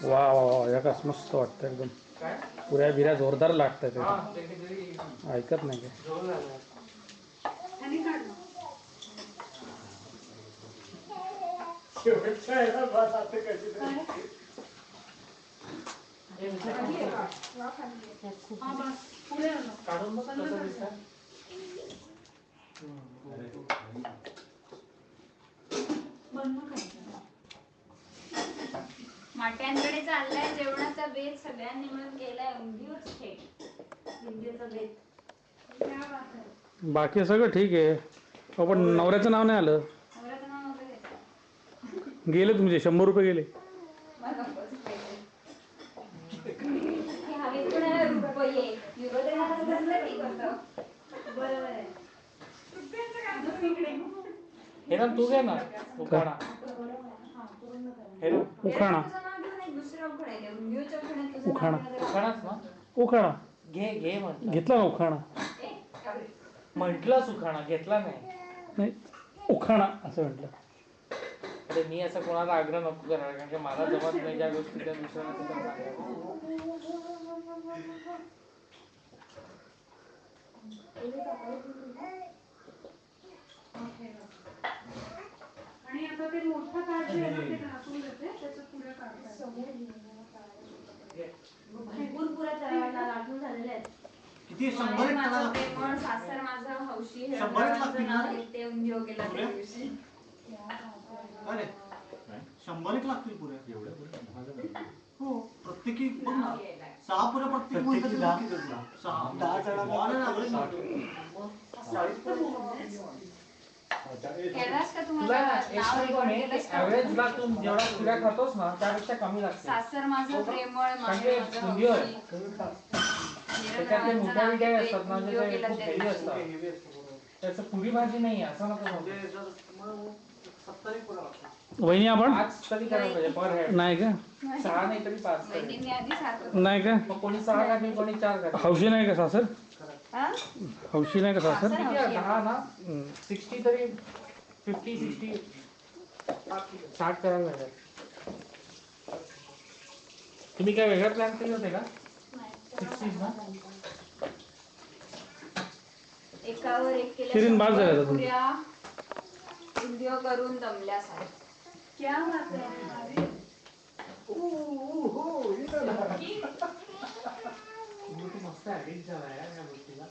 वा वा वा, याकाच मस्त वाटतं एकदम. पुऱ्या बिऱ्या जोरदार लागतात ते, ऐकत नाही काय. माट्यांकडे चाललाय जेवणाचा बेत, सगळ्यांनी मिळून केलाय उंदीच थेट उंदीचा बेत. बाकी सगळं ठीक आहे, पण नवऱ्याचं नाव नाही आलं. नवऱ्याचं नाव नव्हतं घेतलं. गेले तुमचे 100 रुपये गेले. हवे कुणाला रुपये युरो देणार असलं ठीक होतं. बरोबर आहे. हे ना तू घे ना उखाणा. उखाणा उखाणाच ना. उखाणा घे घे म्हटलं. घेतला ना उखाणा. म्हटलं उखाणा घेतला नाही. नाही उखाणा असं म्हटलं. अरे मी असं कोणाला आग्रह नको करणार, कारण की मला जमत नाही ज्या गोष्टी त्या दुसऱ्याला आणि आता ते मोठा कार्ड जे आहे ते घासून देते, त्याचं पुढे काढतात. भरपूर पुऱ्या तळायला लाटून झालेले आहेत. किती 100 माझं प्रेमळ सासर माझं हौशी हे नाव घेते उंदिओ केला त्या दिवशी. अरे 100 लागतील पुऱ्या एवढ्या. हो प्रत्येकी 6 पुऱ्या प्रत्येकी 10 ॲव्हरेजला तू जेवढा पुऱ्या खातोस ना त्यापेक्षा कमी लागते. सासर माझं प्रेमळ त्याच्यातले मोठ्या विड्या असतात ना, जे खूप हेवी असतात, त्याचं पुरी भाजी नाही असं नको. वहिनी आपण 5 तरी करायला पाहिजे पर हेड. नाही का? 6 नाही तरी 5 नाही का? मग कोणी 6 खाते कोणी 4 खाते. हौशी नाही का सासर? हौशी नाही का सासर? 10 ना 60 तरी 50 60 60 करायला लागेल. तुम्ही काय वेगळा प्लॅन केले होते का? 60 ना. एकावर एक शिरीन बाद झाला पुऱ्या उंदिओ करून दमल्यासारखं. क्या बात है. मस्त ऍडिक्ट झाला या गोष्टीला.